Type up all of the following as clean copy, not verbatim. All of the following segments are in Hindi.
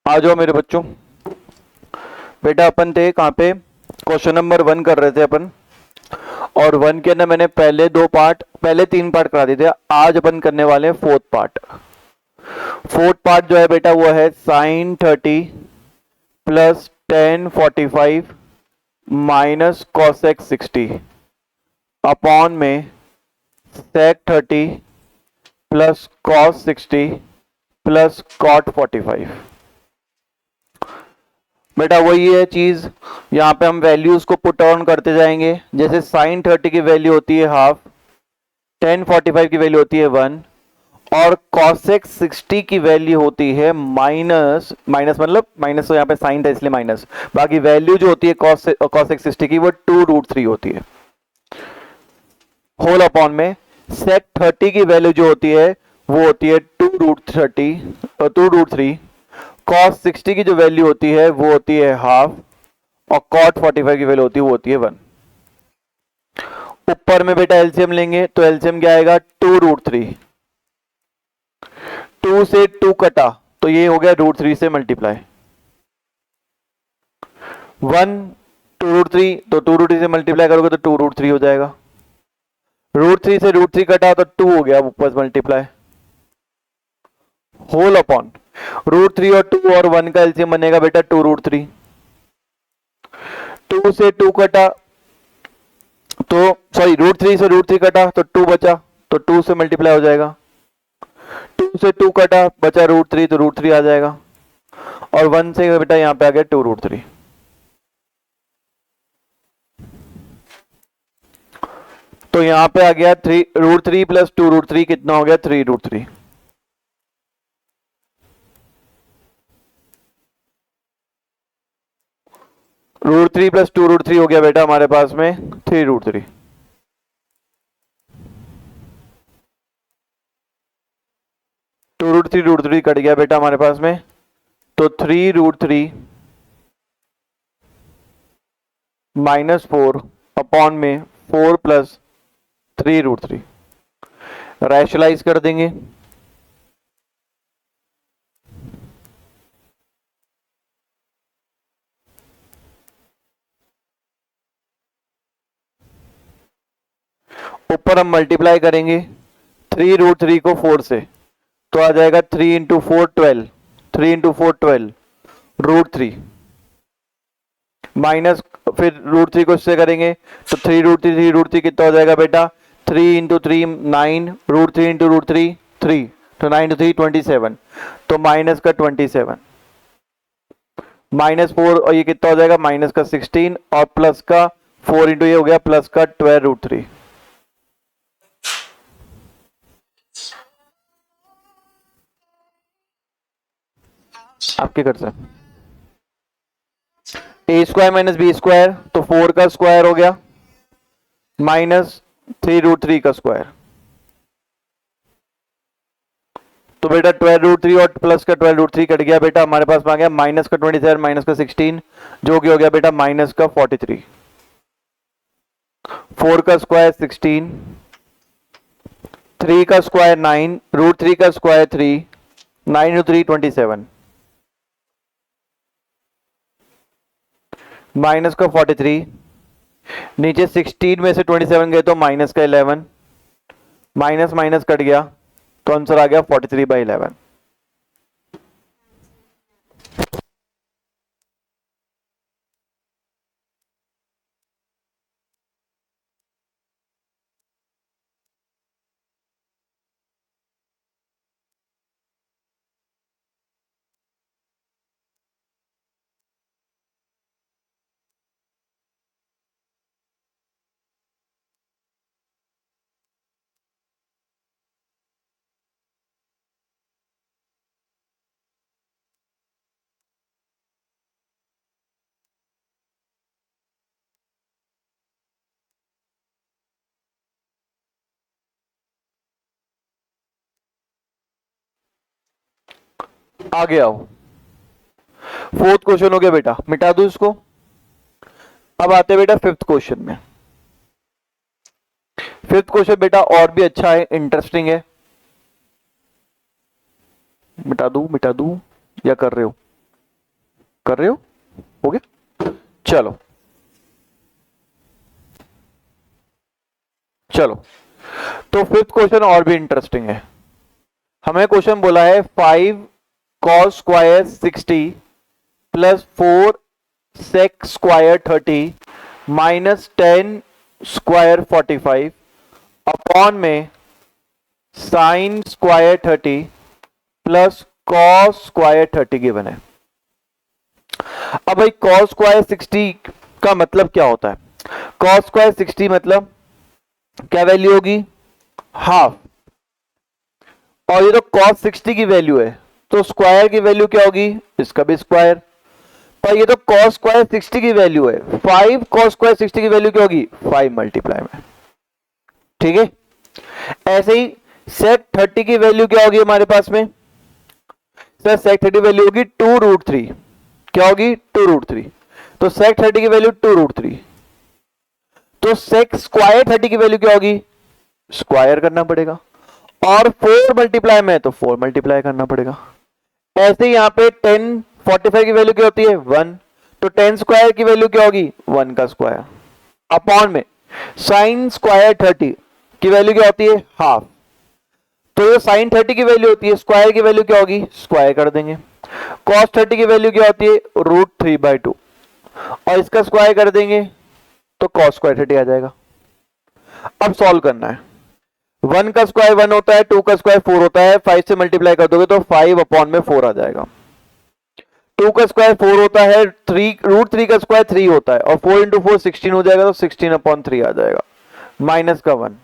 आ जाओ मेरे बच्चों। बेटा अपन थे कहाँ पे, क्वेश्चन नंबर 1 कर रहे थे अपन, और 1 के अंदर मैंने पहले 3 पार्ट करा दिए थे। आज अपन करने वाले हैं फोर्थ पार्ट जो है बेटा वो है sine 30 plus tan 45 minus cosec 60 upon में sec 30 plus cos 60 plus cot 45। बेटा वही है चीज, यहां पे हम वैल्यूज को पुट ऑन करते जाएंगे। जैसे साइन 30 की वैल्यू होती है हाफ, टेन 45 की वैल्यू होती है 1, और कॉसेक 60 की वैल्यू होती है माइनस मतलब माइनस, तो यहाँ पे साइन था इसलिए माइनस, बाकी वैल्यू जो होती है कॉसेक 60 की वो 2√3 होती है। होल अपॉन में सेक 30 की वैल्यू जो होती है वो होती है 2√3। कॉस 60 की जो वैल्यू होती है वो होती है हाफ, और कॉट 45 की वैल्यू होती है वो होती है 1। ऊपर में बेटा एलसीएम लेंगे तो एलसीएम क्या आएगा 2√3, 2 से 2 कटा तो ये हो गया √3 से मल्टीप्लाई, 1 2√3 तो 2√3 से मल्टीप्लाई करोगे तो 2√3 हो जाएगा, √3 से √3 कटा तो 2 हो गया ऊपर मल्टीप्लाई, होल अपॉन √3 और 2 और 1 का एलसीएम बनेगा बेटा 2√3। 2 से 2 कटा तो सॉरी √3 से √3 कटा तो 2 बचा, तो 2 से मल्टीप्लाई हो जाएगा, 2 से 2 कटा बचा √3 तो √3 आ जाएगा, और 1 से बेटा यहां पे आ गया 2√3। तो यहां पे आ गया √3 प्लस 2√3 कितना हो गया 3√3। √3 प्लस 2√3 हो गया बेटा हमारे पास में 3√3। √3 कट गया बेटा हमारे पास में, तो 3√3 माइनस 4 अपॉन में 4 प्लस 3√3 रैशनलाइज कर देंगे। ऊपर हम मल्टीप्लाई करेंगे 3√3 को 4 से, तो आ जाएगा 3 इंटू 4 12, 3 इंटू 4 12 √3 माइनस, फिर √3 को इससे करेंगे तो 3√3 कितना हो जाएगा बेटा 3 इंटू 3 9, √3 इंटू √3 3, तो 9 इंटू 3 27, तो माइनस का 27 माइनस 4, और ये कितना हो जाएगा माइनस का 16, और प्लस का 4 इंटू ये हो गया प्लस का 12√3। आपके कर से ए स्क्वायर माइनस बी स्क्वायर, तो 4 का स्क्वायर हो गया माइनस 3√3 का स्क्वायर, तो बेटा 12√3 और प्लस का 12√3 कट गया बेटा, हमारे पास में आ गया माइनस का 27 माइनस का 16 जो कि हो गया बेटा माइनस का 43। 4 का स्क्वायर 16, 3 का स्क्वायर 9, √3 का स्क्वायर 3, 9 इंटू 3 27 माइनस का 43, नीचे 16 में से 27 गए तो माइनस का 11, माइनस माइनस कट गया तो आंसर आ गया 43/11। आगे आओ, फोर्थ क्वेश्चन हो गया बेटा, मिटा दो इसको। अब आते बेटा फिफ्थ क्वेश्चन में। फिफ्थ क्वेश्चन बेटा और भी अच्छा है, इंटरेस्टिंग है। मिटा दू या कर रहे हो? कर रहे हो गया। चलो चलो, तो फिफ्थ क्वेश्चन और भी इंटरेस्टिंग है। हमें क्वेश्चन बोला है 5 cos square 60 plus 4 sec square 30 minus 10 square 45 upon में sine square 30 plus cos square 30 given है। अब भाई कॉस स्क्वायर 60 का मतलब क्या होता है? कॉस स्क्वायर 60 मतलब क्या वैल्यू होगी? हाफ। और ये तो कॉस 60 की वैल्यू है, तो स्क्वायर की वैल्यू क्या होगी? इसका भी स्क्वायर। पर ये तो कॉस स्क्वायर 60 की वैल्यू है, 5 कॉस स्क्वायर 60 की वैल्यू क्या होगी? 5 मल्टीप्लाई में। ठीक है, ऐसे ही सेक 30 की वैल्यू क्या होगी हमारे पास में? सर सेक 30 वैल्यू होगी 2√3। क्या होगी? 2√3। तो सेक 30 की वैल्यू 2√3। तो सेक स्क्वायर 30 की वैल्यू क्या होगी? स्क्वायर करना पड़ेगा। और 4 मल्टीप्लाई में तो 4 मल्टीप्लाई करना पड़ेगा। ऐसे ही यहां पे 10 45 की वैल्यू क्या होती है? 1। तो 10 स्क्वायर की वैल्यू क्या होगी? 1 का स्क्वायर। अपॉन में साइन स्क्वायर 30 की वैल्यू क्या होती है? हाफ। तो ये साइन 30 की वैल्यू होती है, स्क्वायर की वैल्यू क्या होगी? स्क्वायर कर देंगे। कॉस 30 की वैल्यू क्या होती है? √3/2। और इसका स्क्वायर कर देंगे तो कॉस स्क्वायर 30 आ जाएगा। अब सॉल्व करना है। 1 का स्क्वायर 1 होता है, 2 का स्क्वायर 4 होता है, 5 से मल्टीप्लाई कर दोगे तो 5 अपॉन में 4 आ जाएगा। 2 का स्क्वायर 4 होता है, √3 का स्क्वायर 3 होता है, और 4 इंटू 4 16 हो जाएगा, तो 16 अपॉन 3 आ जाएगा, माइनस का 1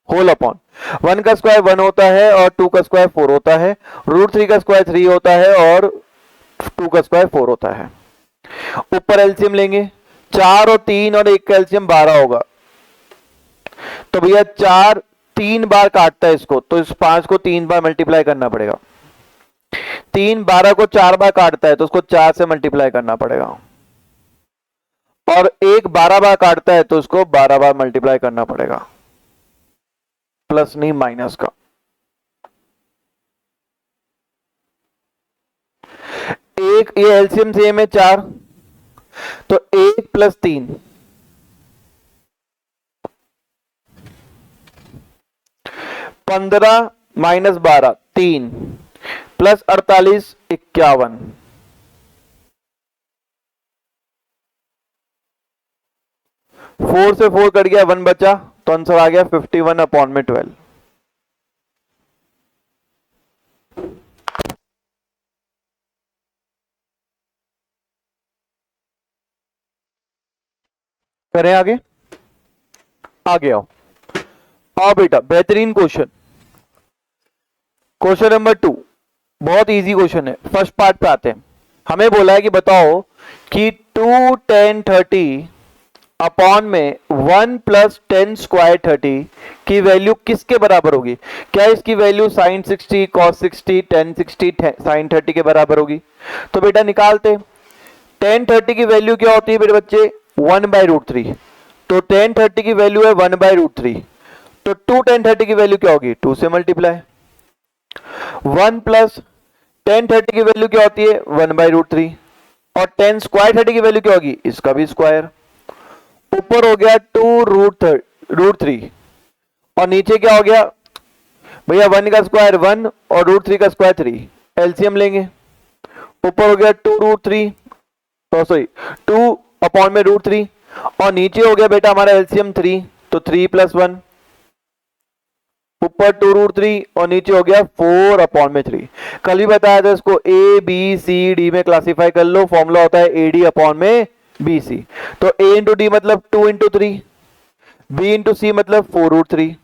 होल अपॉन। 1 का स्क्वायर 1 होता है और 2 का स्क्वायर 4 होता है, √3 का स्क्वायर 3 होता है और 2 का स्क्वायर 4 होता है। ऊपर एलसीएम लेंगे, 4 और 3 और 1 का एलसीएम 12 होगा। तो भैया 4 3 बार काटता है इसको, तो इस 5 को 3 बार मल्टीप्लाई करना पड़ेगा। 3 12 को 4 बार काटता है तो उसको 4 से मल्टीप्लाई करना पड़ेगा। और 1 12 बार काटता है तो उसको 12 बार मल्टीप्लाई करना पड़ेगा, प्लस नहीं माइनस का। एक ये एलसीएम सेम है 4, तो 1 प्लस 3 15 माइनस 12 3 प्लस 48 51। फोर से 4 कट गया, 1 बचा, तो आंसर आ गया 51 अपॉन में 12। करें आगे? आगे आओ बेटा, बेहतरीन क्वेश्चन। क्वेश्चन नंबर 2 बहुत इजी क्वेश्चन है। फर्स्ट पार्ट पे आते हैं। हमें बोला है कि बताओ कि 2 10 30 अपॉन में 1 प्लस 10 स्क्वायर 30 की वैल्यू किसके बराबर होगी? क्या इसकी वैल्यू साइन 60 कॉस 60 10 60 साइन 30 के बराबर होगी? तो बेटा निकालते। 10 30 की वैल्यू क्या होती है मेरे बच्चे? 1/√3। तो 10 30 की वैल्यू है 1/√3, तो 2 10 30 की वैल्यू क्या होगी? 2 से मल्टीप्लाई। 1 प्लस 10 30 की वैल्यू क्या होती है? 1/√3, और 10 स्क्वायर 30 की वैल्यू क्या होगी? इसका भी स्क्वायर। ऊपर हो गया 2√3 और नीचे क्या हो गया भैया? 1 का स्क्वायर 1 और √3 का स्क्वायर 3। एलसीएम लेंगे, ऊपर हो गया 2√3 सॉरी 2 अपॉन में √3, और नीचे हो गया बेटा हमारा एलसीएम 3, तो 3 + 1, ऊपर 2√3 और नीचे हो गया 4 अपॉन में 3। कल ही बताया था इसको ए बी सी डी में क्लासिफाई कर लो, फॉर्मूला होता है एडी अपॉन में बी सी। तो ए इंटू डी मतलब 2 इंटू 3, बी इंटू सी मतलब 4√3।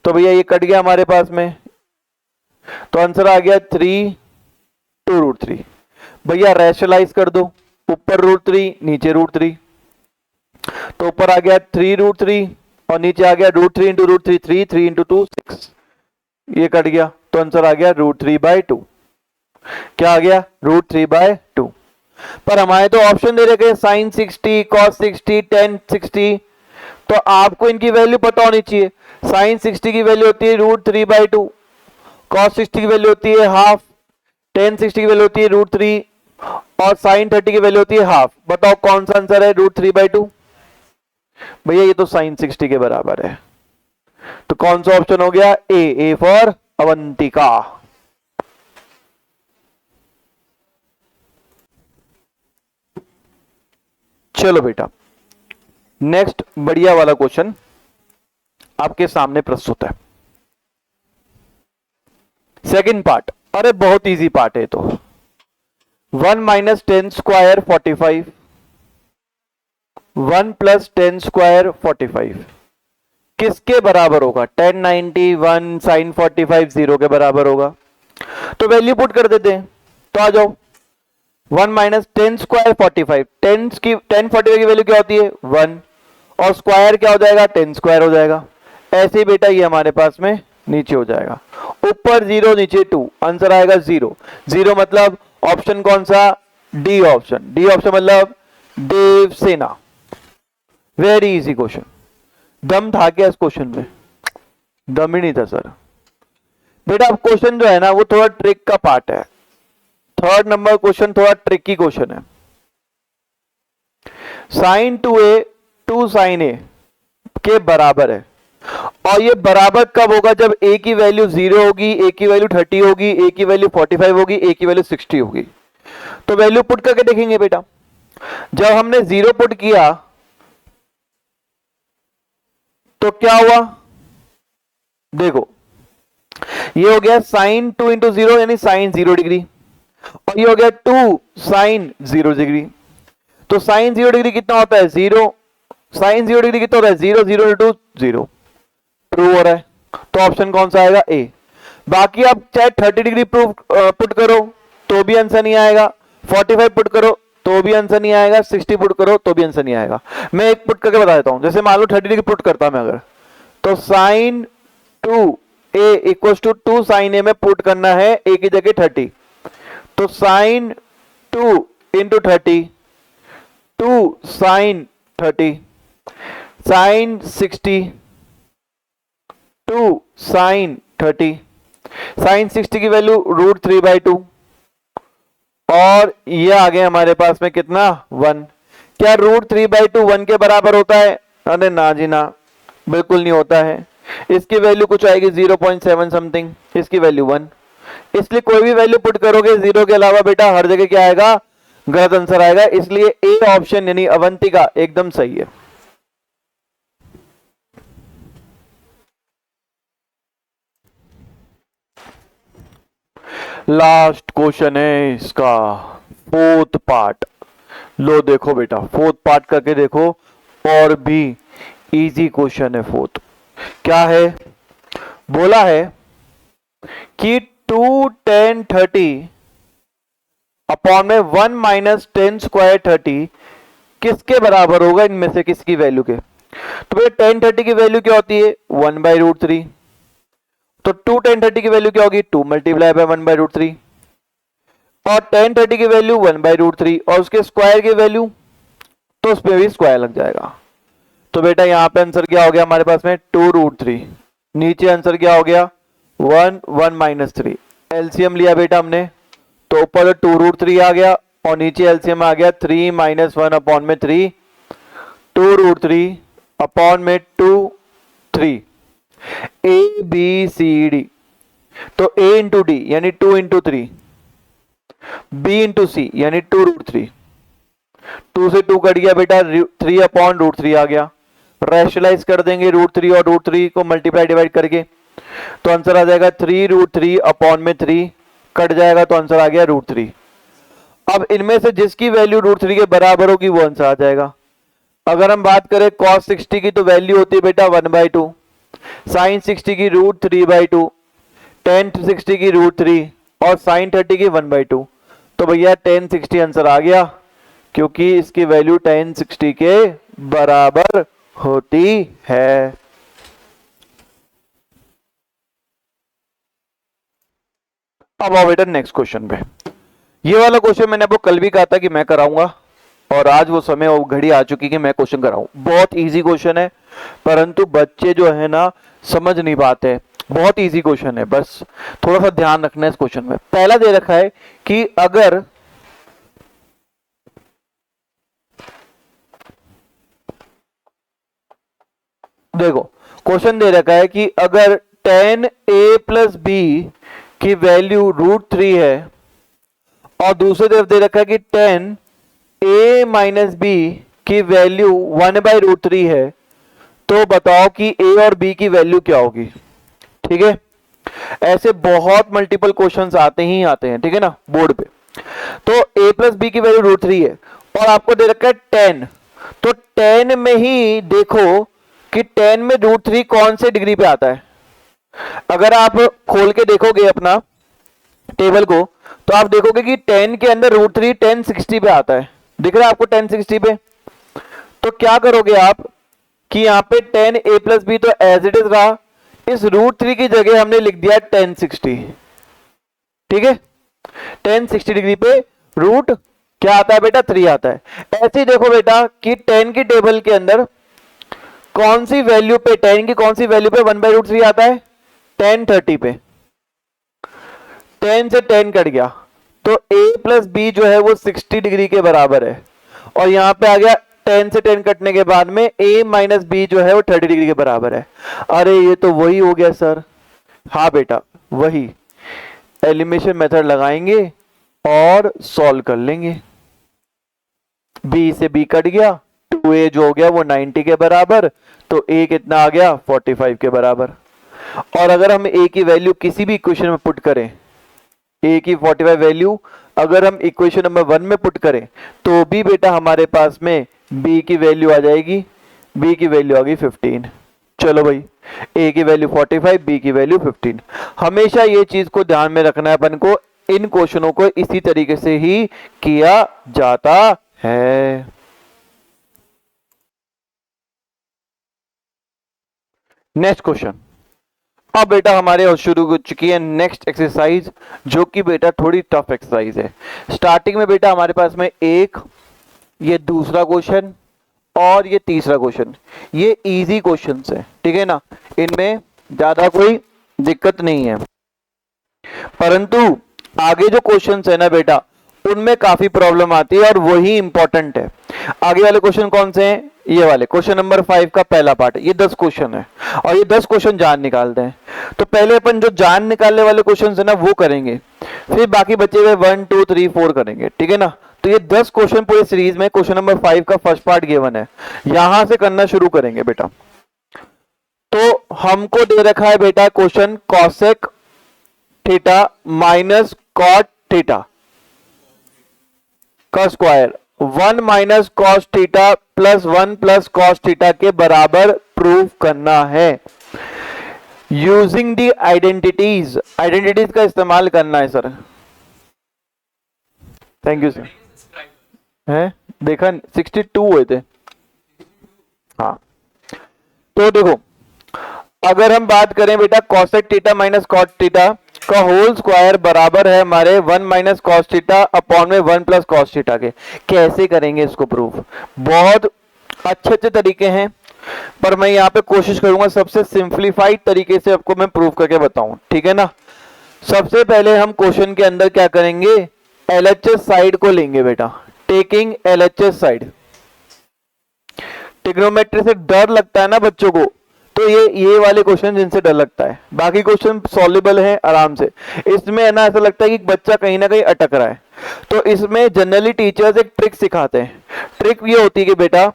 तो भैया ये कट गया हमारे पास में, तो आंसर आ गया 3 2√3। भैया रैशनलाइज कर दो, ऊपर √3 नीचे √3, तो ऊपर आ गया 3√3 और नीचे आ गया √3 इंटू √3 3 3 इंटू 2 6। ये कट गया, तो आंसर आ गया √3/2। क्या आ गया? √3/2। पर हमारे तो ऑप्शन दे रखे साइन 60 कॉस 60 10 60, तो आपको इनकी वैल्यू पता होनी चाहिए। साइन 60 की वैल्यू होती है √3/2, कॉस 60 की वैल्यू होती है हाफ, 10 60 की वैल्यू होती है √3, और साइन 30 की वैल्यू होती है हाफ। बताओ कौन सा आंसर है? √3/2। भैया ये तो साइन 60 के बराबर है, तो कौन सा ऑप्शन हो गया? A for Avantika. चलो बेटा, नेक्स्ट बढ़िया वाला क्वेश्चन आपके सामने प्रस्तुत है। सेकंड पार्ट, अरे बहुत इजी पार्ट है। तो 1 - 10 स्क्वायर 45, 1 + 10 स्क्वायर 45 किसके बराबर होगा? 1091 sin 45 0 के बराबर होगा। तो वैल्यू पुट कर देते हैं, तो आ जाओ। 1 - 10 स्क्वायर 45, 10 45 की वैल्यू क्या होती है? 1, और स्क्वायर क्या हो जाएगा? 10 स्क्वायर हो जाएगा। ऐसे ही बेटा ये हमारे पास में नीचे हो जाएगा, ऊपर 0 नीचे 2, आंसर आएगा 0। 0 मतलब ऑप्शन कौन सा? D option. डी ऑप्शन मतलब देवसेना। Very easy question. दम था क्या इस क्वेश्चन में? दम ही नहीं था सर। बेटा अब क्वेश्चन जो है ना वो थोड़ा ट्रिक का पार्ट है। थर्ड नंबर क्वेश्चन थोड़ा ट्रिकी क्वेश्चन है। sin 2a 2 sin a के बराबर है, और ये बराबर कब होगा? जब a की वैल्यू 0 होगी, a की वैल्यू 30 होगी, a की वैल्यू 45 होगी, a की वैल्यू 60 होगी। तो वैल्यू पुट करके देखेंगे बेटा। जब हमने 0 पुट किया तो क्या हुआ? देखो ये हो गया sin 2 × 0 यानी sin 0 डिग्री, और ये हो गया 2 sin 0 डिग्री। तो sin 0 डिग्री कितना होता है? 0। sin 0 डिग्री कितना होता है? 0 0 × 0। ट्रू हो रहा है, तो ऑप्शन कौन सा आएगा? ए। बाकी आप चाहे 30 डिग्री पुट करो तो भी आंसर नहीं आएगा, 45 पुट करो तो भी आंसर नहीं आएगा, 60 पुट करो तो भी आंसर नहीं आएगा। मैं एक पुट करके बता देता हूं। जैसे मान लो 30 डिग्री पुट करता मैं अगर, तो sin 2a = 2 sin a में पुट करना है a की जगह 30, तो sin 2 × 30, 2 sin 30, sin 60, 2 sin 30, sin 60 की वैल्यू √3/2, और ये आ गया हमारे पास में कितना? 1। क्या √3/2 1 के बराबर होता है? अरे ना जी ना, बिल्कुल नहीं होता है। इसकी वैल्यू कुछ आएगी 0.7 समथिंग, इसकी वैल्यू 1। इसलिए कोई भी वैल्यू पुट करोगे 0 के अलावा बेटा हर जगह क्या आएगा? गलत आंसर आएगा। इसलिए ए ऑप्शन यानी अवंतिका एकदम सही है। लास्ट क्वेश्चन है इसका, फोर्थ पार्ट। लो देखो बेटा, फोर्थ पार्ट करके देखो, और भी इजी क्वेश्चन है फोर्थ। क्या है? बोला है कि 2 10 30 अपॉन में 1 - 10 स्क्वायर 30 किसके बराबर होगा? इनमें से किसकी वैल्यू के? तो भैया 10 30 की वैल्यू क्या होती है? 1/√3। तो 2 10 30 की वैल्यू क्या होगी? 2 × 1/√3, और 10 30 की वैल्यू 1/√3, और उसके स्क्वायर की वैल्यू, तो उसमें भी स्क्वायर लग जाएगा। तो बेटा यहां पे आंसर क्या हो गया हमारे पास में? 2√3। नीचे आंसर क्या हो गया? 1 1 - 3। एलसीएम लिया बेटा हमने, तो ऊपर 2√3 आ गया, और नीचे एलसीएम आ गया 3 - 1 अपॉन में 3, 2√3 अपॉन में 2 3। ए बी सी डी, तो a × d यानी 2 × 3, b × c यानी 2√3। 2 से 2 कट गया बेटा, 3/√3 आ गया। रैशनलाइज कर देंगे √3 और √3 को मल्टीप्लाई डिवाइड करके, तो आंसर आ जाएगा 3√3 अपॉन में 3, कट जाएगा तो आंसर आ गया √3। अब इनमें से जिसकी वैल्यू √3 के बराबर होगी वो आंसर आ जाएगा। अगर हम बात करें cos 60 की, तो वैल्यू होती है बेटा 1/2, sin 60 की √3/2, tan 60 की √3, और sin 30 की 1/2। तो भैया tan 60 आंसर आ गया, क्योंकि इसकी वैल्यू tan 60 के बराबर होती है। अब आओ बेटा नेक्स्ट क्वेश्चन पे। ये वाला क्वेश्चन मैंने आपको कल भी कहा था कि मैं कराऊंगा, और आज वो समय वो घड़ी आ चुकी कि मैं क्वेश्चन कराऊं। बहुत इजी क्वेश्चन है, परंतु बच्चे जो है ना समझ नहीं पाते। बहुत इजी क्वेश्चन है, बस थोड़ा सा ध्यान रखना है इस क्वेश्चन में। पहला दे रखा है कि अगर देखो क्वेश्चन दे रखा है कि अगर tan a प्लस बी की वैल्यू √3 है और दूसरी तरफ दे रखा है कि tan a माइनस बी की वैल्यू 1/√3 है, तो बताओ कि a और b की वैल्यू क्या होगी। ठीक है, ऐसे बहुत मल्टीपल क्वेश्चंस आते ही आते हैं, ठीक है ना, बोर्ड पे। तो a प्लस बी की वैल्यू √3 है और आपको दे रखा है tan, तो tan में ही देखो कि tan में √3 कौन से डिग्री पे आता है। अगर आप खोल के देखोगे अपना टेबल को, तो आप देखोगे कि tan के अंदर √3 tan 60 पे आता है। दिख रहा है आपको tan 60 पे? तो क्या करोगे आप कि यहां पे tan a प्लस बी तो एज इट इज रहा, इस √3 की जगह हमने लिख दिया tan 60। ठीक है, tan 60 डिग्री पे रूट क्या आता है बेटा? 3 आता है। ऐसे ही देखो बेटा कि tan की टेबल के अंदर कौन सी वैल्यू पे, tan की कौन सी वैल्यू पे 1/√3 आता है? tan 30 पे। tan से tan कट गया तो a प्लस बी जो है वो 60 डिग्री के बराबर है, और यहां पे आ गया tan से tan कटने के बाद में a माइनस बी जो है वो 30 डिग्री के बराबर है। अरे ये तो वही हो गया सर। हाँ बेटा वही, एलिमिनेशन मेथड लगाएंगे और सॉल्व कर लेंगे। b से b कट गया, 2a जो हो गया वो 90 के बराबर, तो a कितना आ गया? 45 के बराबर। और अगर हम a की वैल्यू किसी भी इक्वेशन में पुट करें, a की 45 वैल्यू अगर हम इक्वेशन नंबर 1 में पुट करें, तो भी बेटा हमारे पास में b की वैल्यू आ जाएगी, b की वैल्यू आ गई 15। चलो भाई, a की वैल्यू 45, b की वैल्यू 15। हमेशा ये चीज को ध्यान में रखना है अपन को, इन क्वेश्चनों को इसी तरीके से ही किया जाता है। Next question. अब बेटा हमारे शुरू हो चुकी है नेक्स्ट एक्सरसाइज, जो कि बेटा थोड़ी टफ एक्सरसाइज है। स्टार्टिंग में बेटा हमारे पास में एक, ये दूसरा क्वेश्चन और ये तीसरा क्वेश्चन, ये इजी क्वेश्चंस है, ठीक है ना, इनमें ज्यादा कोई दिक्कत नहीं है। परंतु आगे जो क्वेश्चंस है ना बेटा, उनमें काफी प्रॉब्लम आती है और वही इंपॉर्टेंट है। आगे वाले क्वेश्चन कौन से हैं? ये वाले क्वेश्चन नंबर 5 का पहला पार्ट, ये 10 क्वेश्चन है और ये 10 क्वेश्चन जान निकालते हैं। तो पहले अपन जो जान निकालने वाले क्वेश्चन है ना वो करेंगे, फिर बाकी बचे हुए 1 2 3 4 करेंगे, ठीक है ना। तो ये 10 क्वेश्चन पूरे सीरीज में क्वेश्चन नंबर 5 का फर्स्ट पार्ट गिवन है, यहां से करना शुरू करेंगे बेटा। तो हमको दे रखा है बेटा question cosec theta minus cot theta का square 1 minus cos theta plus 1 plus cos theta के बराबर प्रूव करना है यूजिंग दी आइडेंटिटीज। आइडेंटिटीज का इस्तेमाल करना है सर। Thank you sir. है देखा 62 हुए थे। हाँ तो देखो, अगर हम बात करें बेटा cosec theta minus cot theta का होल स्क्वायर बराबर है हमारे 1 माइनस कॉस थीटा अपॉन में 1 प्लस कॉस थीटा के। कैसे करेंगे इसको प्रूफ? बहुत अच्छे अच्छे तरीके हैं, पर मैं यहाँ पे कोशिश करूंगा सबसे सिंप्लीफाइड तरीके से आपको मैं प्रूफ करके बताऊं, ठीक है ना। सबसे पहले हम क्वेश्चन के अंदर क्या करेंगे, एलएचएस साइड को लेंगे बेटा, टेकिंग एलएचएस साइड। ट्रिग्नोमेट्री से डर लगता है ना बच्चों को, तो ये वाले क्वेश्चन जिनसे डर लगता है, बाकी क्वेश्चन सॉल्वेबल है आराम से। इसमें है ना ऐसा लगता है कि बच्चा कहीं ना कहीं अटक रहा है, तो इसमें जनरली टीचर्स एक ट्रिक सिखाते हैं। ट्रिक ये होती है कि बेटा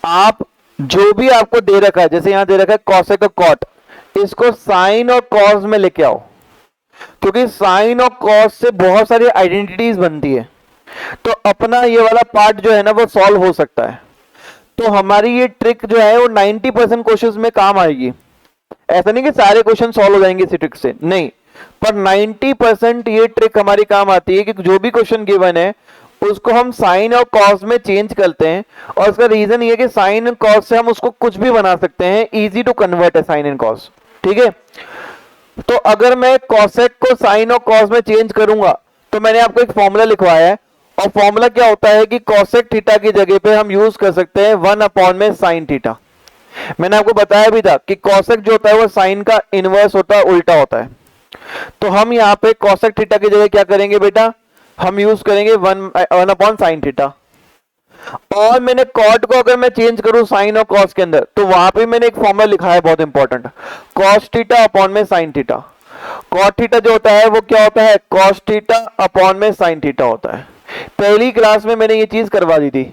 आप जो भी आपको दे रखा है, जैसे यहां दे रखा है कॉसेक और कॉट, इसको साइन और कॉस में लेके आओ, क्योंकि साइन और कॉस से बहुत सारी आइडेंटिटीज बनती है, तो अपना ये वाला पार्ट जो है ना वो सॉल्व हो सकता है। तो हमारी ये ट्रिक जो है वो 90% क्वेश्चंस में काम आएगी। ऐसा नहीं कि सारे क्वेश्चन सॉल्व हो जाएंगे इसी ट्रिक से, नहीं, पर 90% ये ट्रिक हमारी काम आती है कि जो भी क्वेश्चन गिवन है उसको हम साइन और कॉस में चेंज करते हैं, और इसका रीजन ये कि साइन एंड कॉस से हम उसको कुछ भी बना सकते हैं, इजी टू कन्वर्ट है साइन एंड कॉस, ठीक है। तो अगर मैं कॉसेक को साइन और कॉस में चेंज करूंगा, तो मैंने आपको एक फॉर्मूला लिखवाया है, और फॉर्मूला क्या होता है कि कॉसेक थीटा की जगह पे हम यूज कर सकते हैं 1 अपॉन में साइन थीटा। मैंने आपको बताया भी था कि कॉसेक जो होता है वो साइन का इनवर्स होता है, उल्टा होता है। तो हम यहाँ पे कॉसेक थीटा की जगह क्या करेंगे बेटा, हम यूज करेंगे 1 अपॉन साइन थीटा। और मैंने कॉट को अगर मैं चेंज करूं साइन और कॉस के अंदर, तो वहां पे मैंने एक फॉर्मूला लिखा है बहुत इंपॉर्टेंट, कॉस थीटा अपॉन में साइन थीटा। कॉट थीटा जो होता है वो क्या होता है, कॉस थीटा अपॉन में साइन थीटा होता है। पहली क्लास में मैंने ये चीज करवा दी थी।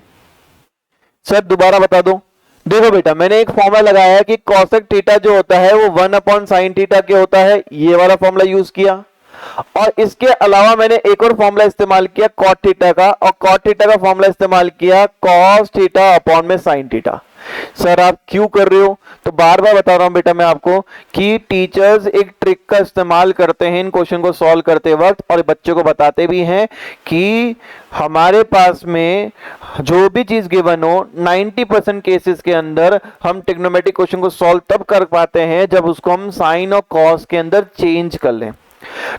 सर दोबारा बता दो। देखो बेटा, मैंने एक फॉर्मूला लगाया है कि कॉसेक थीटा जो होता है वो 1 अपॉन साइन थीटा के होता है, ये वाला फॉर्मूला यूज किया। और इसके अलावा मैंने एक और फॉर्मूला इस्तेमाल किया कॉट थीटा का, और कॉट थीटा का फॉर्मूला इस्तेमाल किया कॉस थीटा अपॉन में साइन थीटा। सर आप क्यों कर रहे हो, तो बार बार बता रहा हूं बेटा मैं आपको कि टीचर्स एक ट्रिक का इस्तेमाल करते हैं इन क्वेश्चन को सॉल्व करते वक्त, और बच्चों को बताते भी हैं कि हमारे पास में जो भी चीज गिवन हो 90% केसेस के अंदर हम ट्रिग्नोमेट्रिक क्वेश्चन को सॉल्व तब कर पाते हैं जब उसको हम साइन और कॉस के अंदर चेंज कर लें।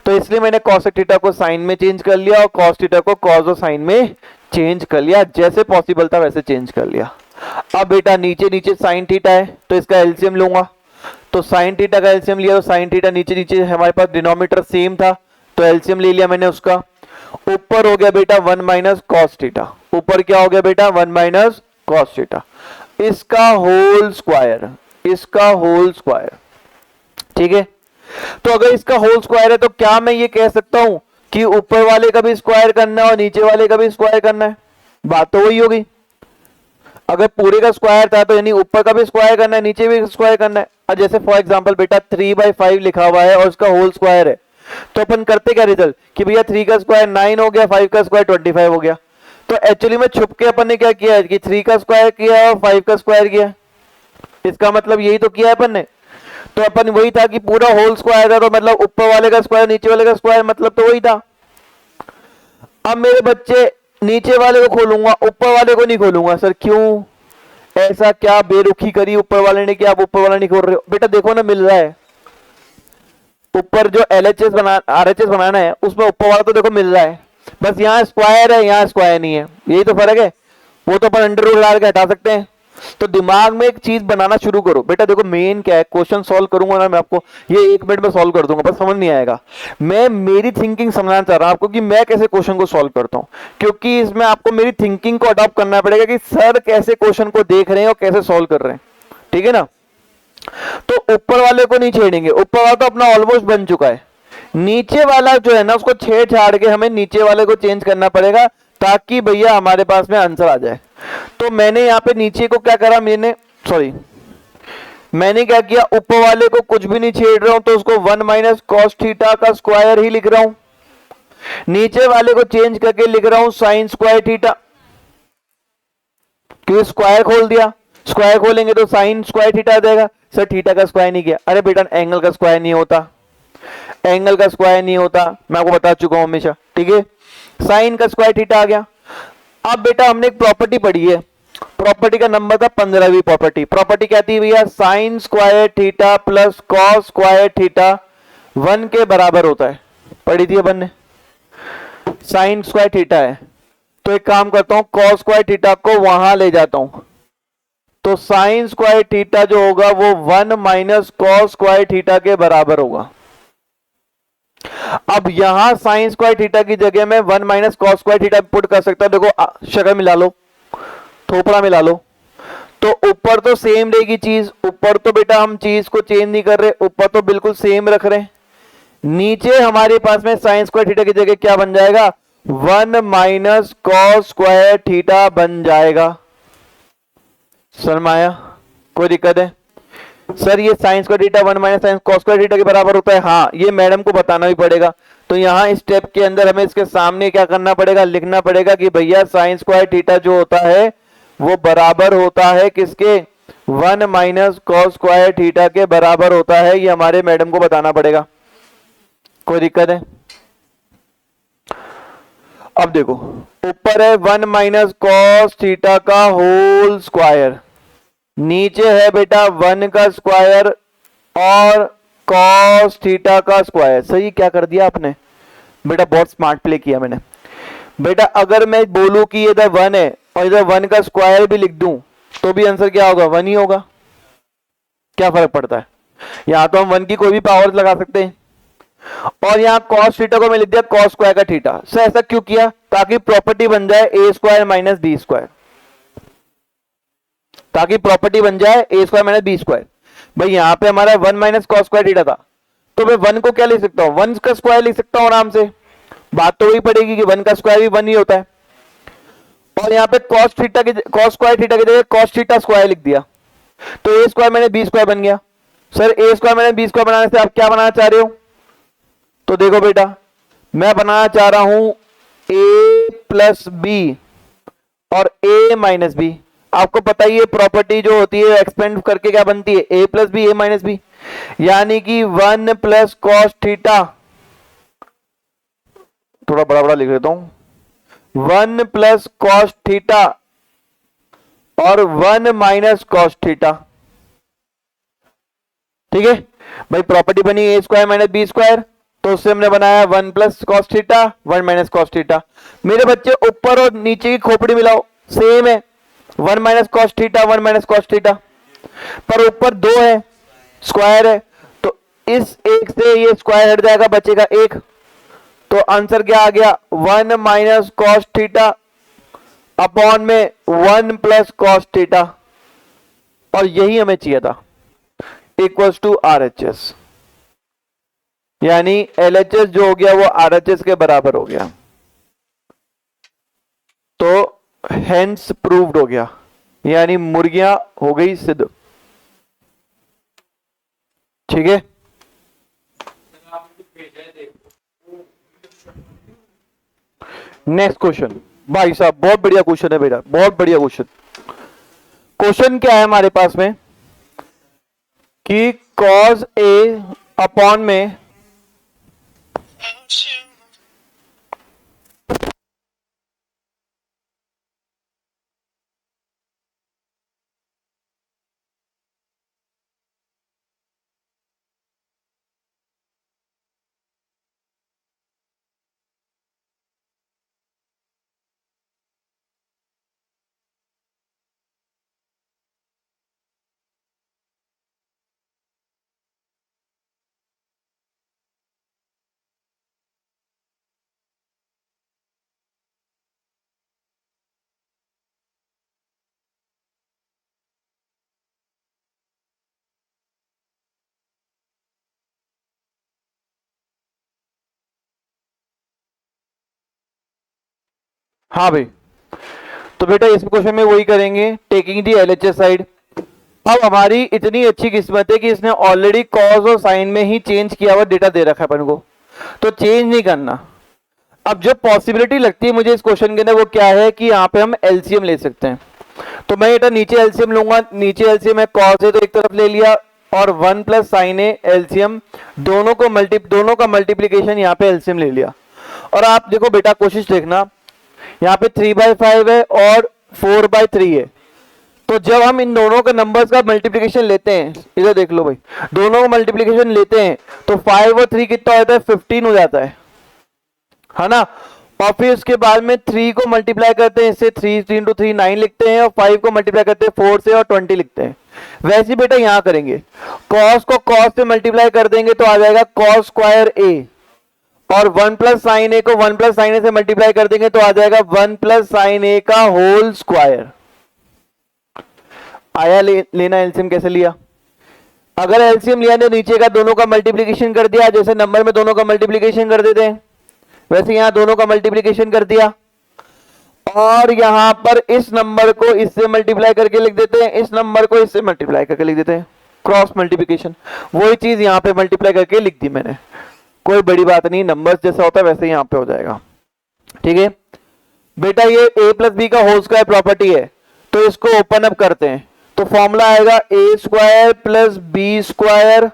तो इसलिए मैंने कॉसेक थीटा को साइन में चेंज कर लिया और कॉस थीटा को कॉस और साइन में चेंज कर लिया, जैसे पॉसिबल था वैसे चेंज कर लिया। अब बेटा नीचे नीचे साइन थीटा है तो इसका एलसीएम लूंगा, तो साइन थीटा का एलसीएम लिया तो साइन थीटा नीचे नीचे हमारे पास डिनोमिनेटर सेम था तो एलसीएम ले लिया मैंने उसका। ऊपर हो गया बेटा 1 माइनस कॉस थीटा, ऊपर क्या हो गया बेटा 1 माइनस कॉस थीटा, इसका होल स्क्वायर, इसका होल स्क्वायर। ठीक है, तो अगर इसका होल स्क्वायर है तो क्या मैं ये कह सकता हूं कि ऊपर वाले का भी स्क्वायर करना है और नीचे वाले का भी स्क्वायर करना है? बात तो वही होगी। अगर पूरे का स्क्वायर था तो यानी ऊपर का भी स्क्वायर करना है नीचे भी स्क्वायर करना है। और जैसे फॉर एग्जांपल बेटा 3/5 लिखा हुआ है और उसका होल स्क्वायर है, तो अपन करते क्या रिजल्ट कि भैया 3 का स्क्वायर 9 हो गया, 5 का स्क्वायर 25 हो गया। तो एक्चुअली में छुप के अपन ने क्या किया है कि 3 का स्क्वायर किया और 5 का स्क्वायर किया, इसका मतलब यही तो किया है अपन ने। तो अपन वही था कि पूरा होल स्क्वायर था तो मतलब ऊपर वाले का स्क्वायर नीचे वाले का स्क्वायर, मतलब तो वही था। अब मेरे बच्चे नीचे वाले को खोलूंगा ऊपर वाले को नहीं खोलूंगा। सर क्यों, ऐसा क्या बेरुखी करी ऊपर वाले ने कि आप ऊपर वाला नहीं खोल रहे हो? बेटा देखो ना मिल रहा है, ऊपर जो LHS बना RHS बनाना है उसमें ऊपर वाला तो देखो मिल रहा है, बस यहाँ स्क्वायर है यहाँ स्क्वायर नहीं है, यही तो फर्क है। वो तो अपन अंडर रूट डाल के हटा सकते हैं। तो दिमाग में एक चीज बनाना शुरू करो बेटा। देखो मेन क्या है, क्वेश्चन सॉल्व करूंगा ना मैं आपको, ये 1 मिनट में सॉल्व कर दूंगा, बस समझ नहीं आएगा। मैं मेरी थिंकिंग समझाना चाह रहा हूं आपको कि मैं कैसे क्वेश्चन को सॉल्व करता हूं, क्योंकि इसमें आपको मेरी थिंकिंग को अडॉप्ट करना पड़ेगा कि सर कैसे क्वेश्चन को देख रहे हैं और कैसे सॉल्व कर रहे हैं। ठीक है ना, तो ऊपर वाले को नहीं छेड़ेंगे, ऊपर वाला तो अपना ऑलमोस्ट बन चुका है। नीचे वाला जो है ना उसको छेड़ के हमें नीचे वाले को चेंज करना पड़ेगा ताकि भैया हमारे पास में आंसर आ जाए। तो मैंने यहाँ पे नीचे को क्या करा, मैंने क्या किया, ऊपर वाले को कुछ भी नहीं छेड़ रहा हूं तो उसको 1 माइनस कॉस थीटा का स्क्वायर ही लिख रहा हूं। नीचे वाले को चेंज करके लिख रहा हूं साइन स्क्वायर थीटा, क्योंकि स्क्वायर खोल दिया, स्क्वायर खोलेंगे तो साइन स्क्वायर थीटा आ जाएगा। सर थीटा का स्क्वायर नहीं किया, अरे बेटा एंगल का स्क्वायर नहीं होता, एंगल का स्क्वायर नहीं होता, मैं आपको बता चुका हूं हमेशा। ठीक है, साइन का स्क्वायर थीटा आ गया। अब बेटा हमने एक प्रॉपर्टी पढ़ी है, प्रॉपर्टी का नंबर था 15वीं प्रॉपर्टी। प्रॉपर्टी क्या थी भैया, sign square theta plus cos square theta 1 के बराबर होता है, पढ़ी थी अपन ने। साइन स्क्वायर थीटा है तो एक काम करता हूं, कॉस स्क्वायर थीटा को वहां ले जाता हूं, तो साइन स्क्वायर थीटा जो होगा वो 1 माइनस कॉस स्क्वायर थीटा के बराबर होगा। अब यहां साइन स्क्वायर थीटा की जगह में 1 minus cos square theta put कर सकता है। देखो शक्ल मिला लो, थोपड़ा मिला लो, तो ऊपर तो सेम रहेगी चीज, ऊपर तो बेटा हम चीज को चेंज नहीं कर रहे, ऊपर तो बिल्कुल सेम रख रहे हैं। नीचे हमारे पास में साइन स्क्वायर थीटा की जगह क्या बन जाएगा, 1 माइनस कॉस स्क्वायर थीटा बन जाएगा। शर्माया, कोई दिक्कत है? सर ये sign square theta 1 minus sine cos square theta के बराबर होता है, हाँ ये मैडम को बताना भी पड़ेगा। तो यहाँ स्टेप के अंदर हमें इसके सामने क्या करना पड़ेगा, लिखना पड़ेगा कि भैया साइन स्क्वायर थीटा जो होता है वो बराबर होता है किसके, 1 माइनस कॉस स्क्वायर थीटा के बराबर होता है। ये हमारे मैडम को बताना पड़ेगा, कोई दिक्कत है? अब देखो ऊपर है 1 माइनस कॉस थीटा का होल स्क्वायर, नीचे है बेटा 1 का स्क्वायर और कॉस थीटा का स्क्वायर। सही क्या कर दिया आपने बेटा, बहुत स्मार्ट प्ले किया मैंने। बेटा अगर मैं बोलूं कि इधर 1 है और इधर 1 का स्क्वायर भी लिख दूं तो भी आंसर क्या होगा, 1 ही होगा। क्या फर्क पड़ता है, यहां तो हम 1 की कोई भी पावर लगा सकते हैं। और यहां कॉस थीटा को मैं लिख दिया कॉस स्क्वायर का थीटा। सर ऐसा क्यों किया, ताकि प्रॉपर्टी बन जाए a square minus D square. ताकि प्रॉपर्टी बन जाए ए स्क्वायर माइनस बी स्क्वायर। भाई यहाँ पे हमारा 1 माइनस कॉस स्क्वायर थीटा था, तो मैं 1 को क्या लिख सकता हूँ, 1 का स्क्वायर लिख सकता हूँ आराम से। बात तो वही पड़ेगी कि 1 का स्क्वायर भी 1 ही होता है। और यहाँ पे कॉस स्क्वायर थीटा की जगह कॉस थीटा स्क्वायर लिख दिया, तो ए स्क्वायर माइनस बी स्क्वायर बन गया। सर ए स्क्वायर माइनस बी स्क्वायर बनाने से आप क्या बनाना चाह रहे हो, तो देखो बेटा मैं बनाना चाह रहा हूं ए प्लस बी और ए माइनस बी। आपको पता ही है प्रॉपर्टी जो होती है एक्सपेंड करके क्या बनती है, ए प्लस बी ए माइनस बी, यानी कि 1 प्लस कॉस थीटा, थोड़ा बड़ा बड़ा लिख देता हूं, 1 प्लस कॉस थीटा और 1 माइनस कॉस थीटा। ठीक है भाई, प्रॉपर्टी बनी ए स्क्वायर माइनस बी स्क्वायर, तो उससे हमने बनाया 1 plus cos theta 1 minus cos theta. मेरे बच्चे ऊपर और नीचे की खोपड़ी मिलाओ, सेम है 1 minus cos theta 1 minus cos theta, पर ऊपर 2 है, स्क्वायर है, तो इस एक से ये स्क्वायर हट जाएगा, बचेगा 1। तो आंसर क्या आ गया, 1 माइनस कॉस थीटा अपॉन में 1 प्लस कॉस थीटा, और यही हमें चाहिए था, इक्वल्स टू RHS, यानी LHS जो हो गया वो RHS के बराबर हो गया। तो हेंस प्रूव्ड हो गया, यानी मुर्गियां हो गई सिद्ध। ठीक है, नेक्स्ट क्वेश्चन। भाई साहब बहुत बढ़िया क्वेश्चन है बेटा, बहुत बढ़िया क्वेश्चन। क्वेश्चन क्या है हमारे पास में कि cos A अपॉन में हाँ भाई, तो बेटा इस क्वेश्चन में वही करेंगे, टेकिंग दी LHS साइड। अब हमारी इतनी अच्छी किस्मत है कि इसने ऑलरेडी कॉस और साइन में ही चेंज किया हुआ डेटा दे रखा है अपन को, तो चेंज नहीं करना। अब जो पॉसिबिलिटी लगती है मुझे इस क्वेश्चन के अंदर वो क्या है कि यहाँ पे हम LCM ले सकते हैं। तो मैं बेटा नीचे LCM लूंगा, नीचे LCM है कॉस है तो एक तरफ ले लिया, और 1 प्लस साइन है LCM, दोनों का मल्टीप्लीकेशन यहाँ पे LCM ले लिया। और आप देखो बेटा कोशिश देखना, यहाँ पे 3/5 है और 4/3 है, तो जब हम इन दोनों के नंबर्स का मल्टीप्लिकेशन लेते हैं, इधर देख लो भाई, दोनों का मल्टीप्लिकेशन लेते हैं तो 5 और 3 कितना होता है, 15 हो जाता है ना। और फिर उसके बाद में 3 को मल्टीप्लाई करते हैं इससे, 3 इंटू 3 9 लिखते हैं, और 5 को मल्टीप्लाई करते हैं 4 से और 20 लिखते हैं। वैसे बेटा यहां करेंगे, कॉस को कॉस से मल्टीप्लाई कर देंगे तो आ जाएगा कॉस स्क्वायर ए, और 1 प्लस साइन ए को 1 प्लस साइन ए से मल्टीप्लाई कर देंगे तो आ जाएगा 1 प्लस साइन ए का होल स्क्वायर। आया लेना एलसीएम कैसे लिया, अगर एलसीएम लिया तो नीचे का दोनों का मल्टीप्लिकेशन कर दिया, जैसे नंबर में दोनों का मल्टीप्लिकेशन कर देते हैं वैसे यहां दोनों का मल्टीप्लिकेशन कर दिया, और यहां पर इस नंबर को इससे मल्टीप्लाई करके लिख देते हैं, इस नंबर को इससे मल्टीप्लाई करके लिख देते हैं, क्रॉस मल्टीप्लिकेशन। वही चीज यहां पे मल्टीप्लाई करके लिख दी मैंने, कोई बड़ी बात नहीं, नंबर्स जैसा होता है वैसे यहां पे हो जाएगा। ठीक है बेटा, ये a प्लस बी का होल स्क्वायर प्रॉपर्टी है, तो इसको ओपन अप करते हैं, तो फॉर्मूला आएगा A square plus B square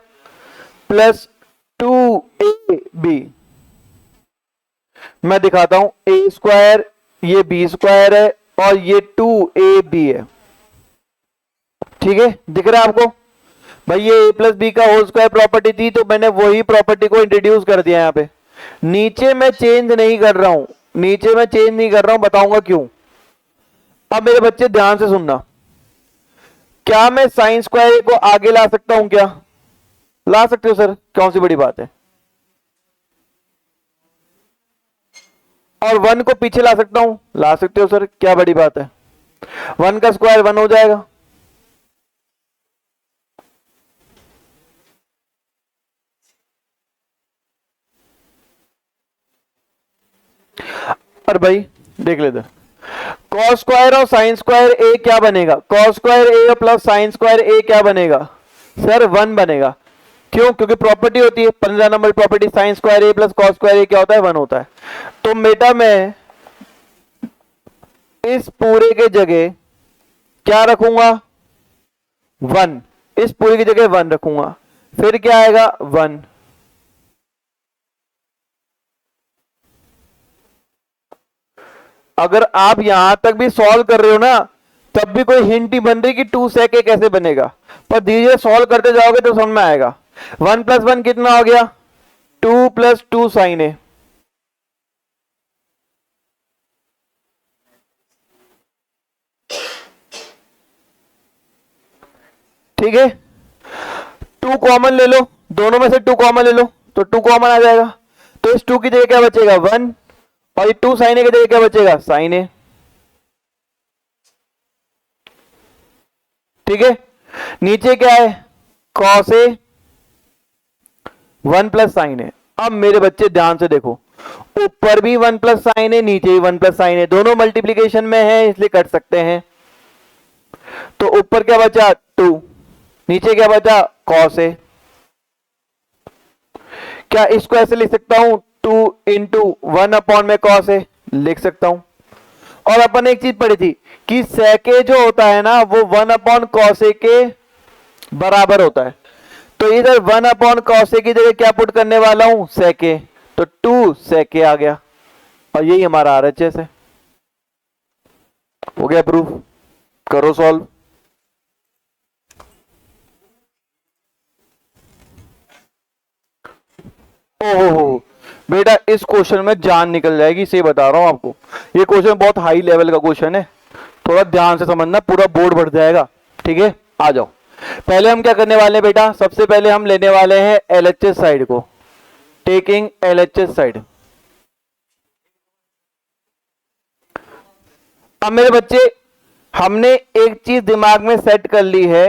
plus 2ab। मैं दिखाता हूं, ए स्क्वायर ये बी स्क्वायर है और ये 2ab है। ठीक है, दिख रहा है आपको भाई, ये a प्लस बी का होल स्क्वायर प्रॉपर्टी थी, तो मैंने वही प्रॉपर्टी को इंट्रोड्यूस कर दिया यहां पे। नीचे मैं चेंज नहीं कर रहा हूं, नीचे मैं चेंज नहीं कर रहा हूं, बताऊंगा क्यों। अब मेरे बच्चे ध्यान से सुनना, क्या मैं साइन स्क्वायर को आगे ला सकता हूं, क्या ला सकते हो सर, कौन सी बड़ी बात है, और 1 को पीछे ला सकता हूं, ला सकते हो सर, क्या बड़ी बात है, 1 का स्क्वायर 1 हो जाएगा। और भाई देख लेते, कॉस स्क्वायर और साइन स्क्वायर ए क्या बनेगा, कॉस स्क्वायर ए प्लस साइन स्क्वायर ए क्या बनेगा सर 1 बनेगा। क्यों, क्योंकि प्रॉपर्टी होती है 15 नंबर प्रॉपर्टी, साइन स्क्वायर ए प्लस कॉस स्क्वायर ए क्या होता है 1 होता है। तो बेटा मैं इस पूरे के जगह क्या रखूंगा 1, इस पूरे की जगह 1 रखूंगा, फिर क्या आएगा 1। अगर आप यहां तक भी सॉल्व कर रहे हो ना तब भी कोई हिंट ही बन रही कि 2 sec ए कैसे बनेगा, पर धीरे सॉल्व करते जाओगे तो समझ में आएगा। 1 + 1 कितना हो गया 2 + 2 sin ए, ठीक है। 2 कॉमन ले लो, दोनों में से 2 कॉमन ले लो तो 2 कॉमन आ जाएगा, तो इस 2 की जगह क्या बचेगा 1, और 2 sin ए की जगह क्या बचेगा sin ए, ठीक है। नीचे क्या है cos ए 1 + sin ए। अब मेरे बच्चे ध्यान से देखो, ऊपर भी 1 + sin ए, नीचे भी 1 + sin ए, दोनों मल्टीप्लीकेशन में है इसलिए कट सकते हैं। तो ऊपर क्या बचा 2, नीचे क्या बचा cos ए। क्या इसको ऐसे लिख सकता हूं 2 × 1 cos ए, लिख सकता हूं। और अपन एक चीज पढ़ी थी कि sec ए जो होता है ना वो 1 cos ए के बराबर होता है, तो इधर 1 cos ए की जगह क्या पुट करने वाला हूं sec ए, तो 2 sec ए आ गया, और यही हमारा RHS है। हो गया प्रूफ, करो सॉल्व। ओहो बेटा इस क्वेश्चन में जान निकल जाएगी, इसे बता रहा हूं आपको। ये क्वेश्चन बहुत हाई लेवल का क्वेश्चन है, थोड़ा ध्यान से समझना, पूरा बोर्ड भर जाएगा, ठीक है। आ जाओ, पहले हम क्या करने वाले हैं बेटा, सबसे पहले हम लेने वाले हैं LHS साइड को, टेकिंग LHS साइड। अब मेरे बच्चे हमने एक चीज दिमाग में सेट कर ली है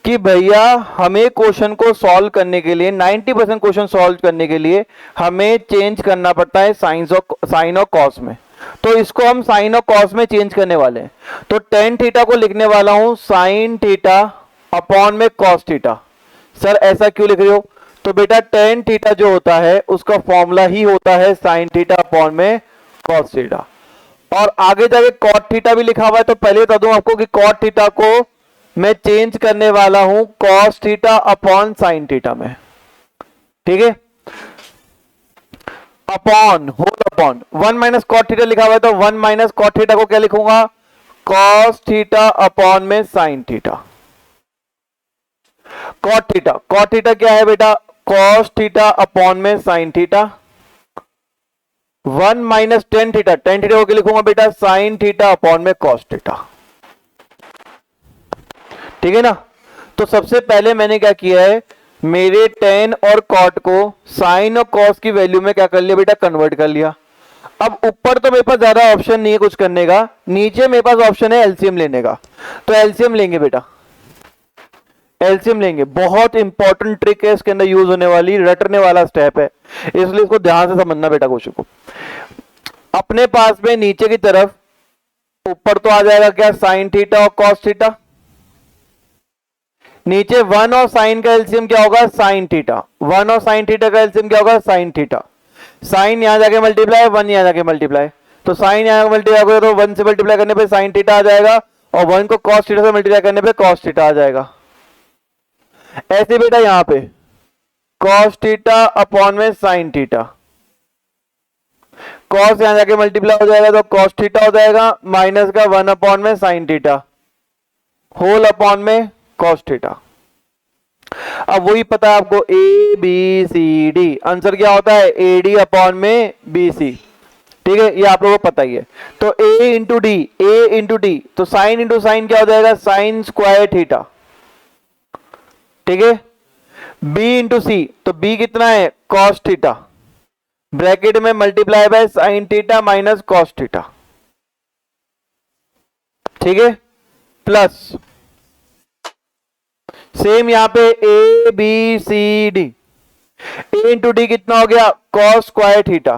कि भैया हमें क्वेश्चन को सॉल्व करने के लिए 90% क्वेश्चन सॉल्व करने के लिए हमें चेंज करना पड़ता है साइन और कॉस में। तो इसको हम साइन और कॉस में चेंज करने वाले हैं, तो टेन थीटा को लिखने वाला हूं साइन थीटा अपॉन में कॉस थीटा। सर ऐसा क्यों लिख रहे हो, तो बेटा टेन थीटा जो होता है उसका फॉर्मूला ही होता है साइन थीटा अपॉन में कॉस थीटा, और आगे जाके कॉट थीटा भी लिखा हुआ है। तो पहले बता दूं आपको कि कॉट थीटा को मैं चेंज करने वाला हूं cos theta upon sine theta में, ठीक है। Upon whole upon 1 - cot theta लिखा हुआ है, तो 1 - कॉट थीटा को क्या लिखूंगा कॉस थीटा अपॉन में साइन थीटा। कॉट थीटा क्या है बेटा कॉस थीटा अपॉन में साइन थीटा। 1 - टेन थीटा को क्या लिखूंगा बेटा साइन थीटा अपॉन में कॉस थीटा, ठीक है ना। तो सबसे पहले मैंने क्या किया है, मेरे टेन और कॉट को साइन और कॉस की वैल्यू में क्या कर लिया बेटा कन्वर्ट कर लिया। अब ऊपर तो मेरे पास ज्यादा ऑप्शन नहीं है कुछ करने का, नीचे मेरे पास ऑप्शन है एलसीएम लेने का, तो एलसीएम लेंगे बेटा, एलसीएम लेंगे। बहुत इंपॉर्टेंट ट्रिक है इसके अंदर यूज होने वाली, रटने वाला स्टेप है, इसलिए इसको ध्यान से समझना बेटा क्वेश्चन को। अपने पास में नीचे की तरफ ऊपर तो आ जाएगा क्या साइन थीटा और कॉस थीटा, नीचे 1 और साइन का एलसीएम क्या होगा साइन थीटा, 1 और साइन थीटा का एलसीएम क्या होगा साइन थीटा। साइन यहां जाके मल्टीप्लाई 1 यहां जाके मल्टीप्लाई, तो साइन यहां मल्टीप्लाई होगा तो 1 से मल्टीप्लाई करने पे साइन थीटा आ जाएगा, और 1 को कॉस थीटा से मल्टीप्लाई करने पे कॉस थीटा आ जाएगा। ऐसे बेटा यहां पे कॉस थीटा अपॉन में साइन थीटा, कॉस यहां जाके मल्टीप्लाई हो जाएगा तो कॉस थीटा हो जाएगा, माइनस का 1 अपॉन में साइन थीटा होल अपॉन में कॉस थीटा। अब वही पता है आपको A B C D, answer क्या होता है ए डी अपॉन में बी सी, ठीक है, ये आप लोगों को पता ही है। तो ए इंटू डी, तो साइन इंटू साइन क्या हो जाएगा साइन स्क्वायर थीटा, ठीक है। बी इंटू सी, तो बी कितना है कॉस थीटा, ब्रैकेट में multiply by sine theta minus cos theta, ठीक है, प्लस सेम यहां पे A B C D, A into D कितना हो गया cos square theta,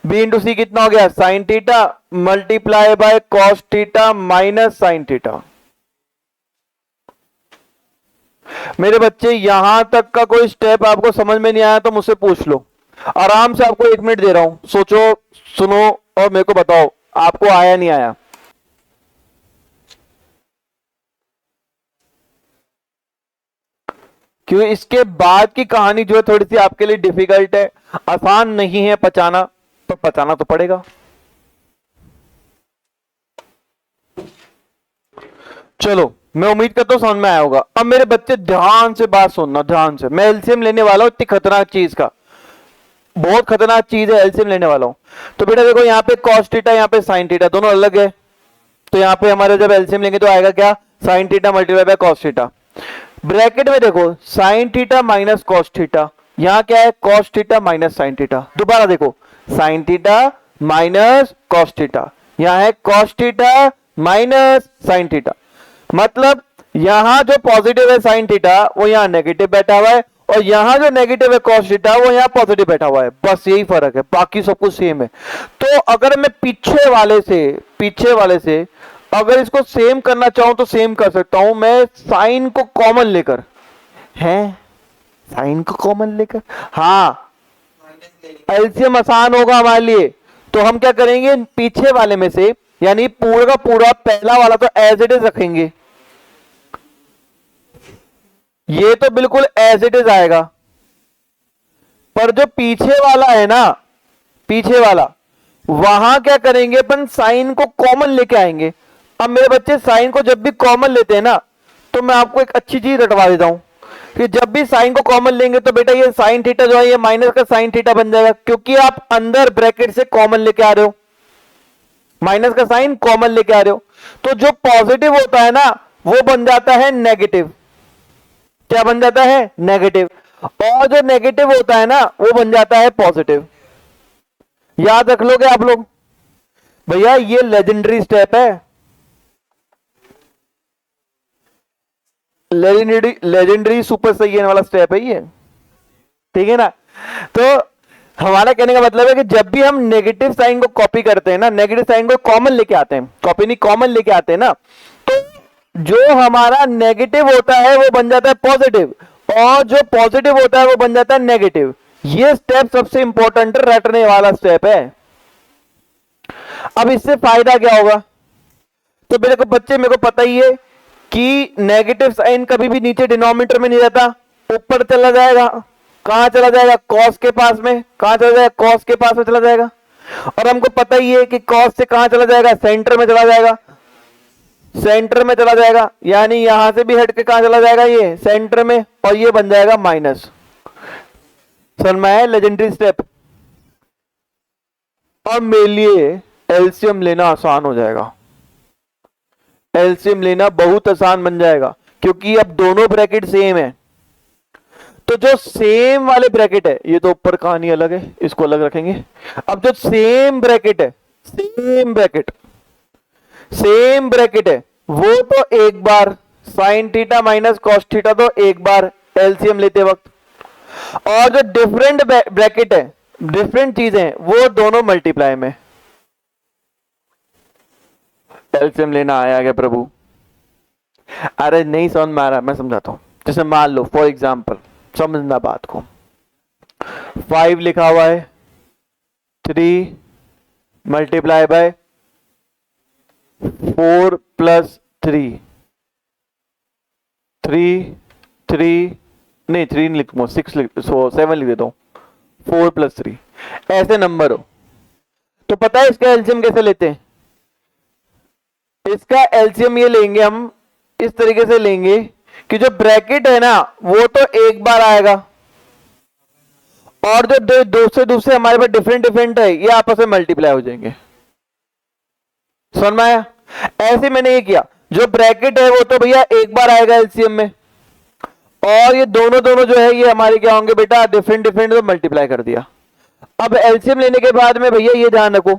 B into C कितना हो गया, sine theta multiply by cos theta minus sine theta. मेरे बच्चे यहां तक का कोई स्टेप आपको समझ में नहीं आया तो मुझसे पूछ लो, आराम से आपको 1 मिनट दे रहा हूं, सोचो सुनो और मेरे को बताओ आपको आया नहीं आया। क्योंकि इसके बाद की कहानी जो है थोड़ी सी आपके लिए डिफिकल्ट है, आसान नहीं है पचाना, तो पचाना तो पड़ेगा। चलो मैं उम्मीद करता हूं समझ में आया होगा। अब मेरे बच्चे ध्यान से बात सुनना, ध्यान से, मैं एलसीएम लेने वाला हूं, इतनी खतरनाक चीज का, बहुत खतरनाक चीज है, एलसीएम लेने वाला हूं। तो बेटा देखो यहाँ पे कॉस थीटा, यहाँ पे साइन थीटा, दोनों अलग है, तो यहाँ पे हमारे जब एलसीएम लेंगे तो आएगा क्या, sign theta multiply by cos theta. Bracket में देखो sign theta minus cos theta, यहां क्या है, cos theta minus sine theta. दोबारा देखो sign theta minus cos theta, यहां है cos theta minus sine theta. मतलब यहां जो पॉजिटिव है साइन थीटा वो यहां नेगेटिव बैठा हुआ है, और यहां जो नेगेटिव है कॉस थीटा वो यहां पॉजिटिव बैठा हुआ है, बस यही फर्क है, बाकी सब कुछ सेम है। तो अगर मैं पीछे वाले से अगर इसको सेम करना चाहूं तो सेम कर सकता हूं, मैं साइन को कॉमन लेकर, है साइन को कॉमन लेकर, हाँ एलसीएम आसान होगा हमारे लिए। तो हम क्या करेंगे, पीछे वाले में से यानी पूरा का पूरा पहला वाला तो एज इट इज रखेंगे, ये तो बिल्कुल एज इट इज आएगा, पर जो पीछे वाला है ना, पीछे वाला, वहां क्या करेंगे अपन, साइन को कॉमन लेके आएंगे। अब मेरे बच्चे साइन को जब भी कॉमन लेते हैं ना, तो मैं आपको एक अच्छी चीज रटवा देता हूं कि जब भी साइन को कॉमन लेंगे तो बेटा ये साइन थीटा जो है ये माइनस का साइन थीटा बन जाएगा, क्योंकि आप अंदर ब्रैकेट से कॉमन लेके आ रहे हो, माइनस का साइन कॉमन लेके आ रहे हो। तो जो पॉजिटिव होता है ना वो बन जाता है नेगेटिव, क्या बन जाता है, नेगेटिव, और जो नेगेटिव होता है ना वो बन जाता है पॉजिटिव। याद रख लोगे आप लोग, भैया ये लेजेंडरी स्टेप है, लेजेंडरी सुपर सही वाला स्टेप है ये, ठीक है ना। तो हमारा कहने का मतलब है कि जब भी हम नेगेटिव साइन को कॉपी करते हैं ना, नेगेटिव साइन को कॉमन लेके आते हैं, कॉपी नहीं कॉमन लेके आते हैं ना, तो जो हमारा नेगेटिव होता है वो बन जाता है पॉजिटिव, और जो पॉजिटिव होता है वो बन जाता है नेगेटिव। ये स्टेप सबसे इंपॉर्टेंट रटने वाला स्टेप है। अब इससे फायदा क्या होगा, तो मेरे को बच्चे, मेरे को पता ही है कि नेगेटिव साइन कभी भी नीचे डिनोमिनेटर में नहीं रहता, ऊपर चला जाएगा, कहां चला जाएगा, कॉस के पास में, कहां चला जाएगा, कॉस के पास में चला जाएगा। और हमको पता ही है कि कॉस से कहां चला जाएगा, सेंटर में चला जाएगा, सेंटर में चला जाएगा, यानी यहां से भी हट के कहां चला जाएगा, ये सेंटर में, और ये बन जाएगा माइनस। समझ में आया लेजेंडरी स्टेप। और मेरे लिए एलसीएम लेना आसान हो जाएगा, एलसीएम लेना बहुत आसान बन जाएगा, क्योंकि अब दोनों ब्रैकेट सेम है। तो जो सेम वाले ब्रैकेट है, ये तो ऊपर कहानी अलग है, इसको अलग रखेंगे। अब जो सेम ब्रैकेट है, सेम ब्रैकेट है, वो तो एक बार sine theta minus cos theta, तो एक बार एलसीएम लेते वक्त, और जो डिफरेंट ब्रैकेट है, डिफरेंट चीजें हैं, वो दोनों मल्टीप्लाई में। एलसीएम लेना आया क्या प्रभु, अरे नहीं समझ में आ रहा, मैं समझाता हूं। जैसे मान लो फॉर एग्जांपल, समझना बात को, 5 लिखा हुआ है, 3 मल्टीप्लाई बाय 4 प्लस 3, 3 नहीं 3 नहीं लिखूंगा, 7 लिख देता हूं, 4 प्लस 3, ऐसे नंबर हो तो पता है इसका एलसीएम कैसे लेते हैं। इसका एलसीएम ये लेंगे हम, इस तरीके से लेंगे कि जो ब्रैकेट है ना वो तो एक बार आएगा, और जो दूसरे हमारे पास डिफरेंट है, ये आपस में मल्टीप्लाई हो जाएंगे। समझ में आया, ऐसे मैंने ये किया, जो ब्रैकेट है वो तो भैया एक बार आएगा एलसीएम में, और ये दोनों जो है ये हमारे क्या होंगे बेटा, डिफरेंट तो मल्टीप्लाई कर दिया। अब एलसीएम लेने के बाद में भैया ये ध्यान रखो,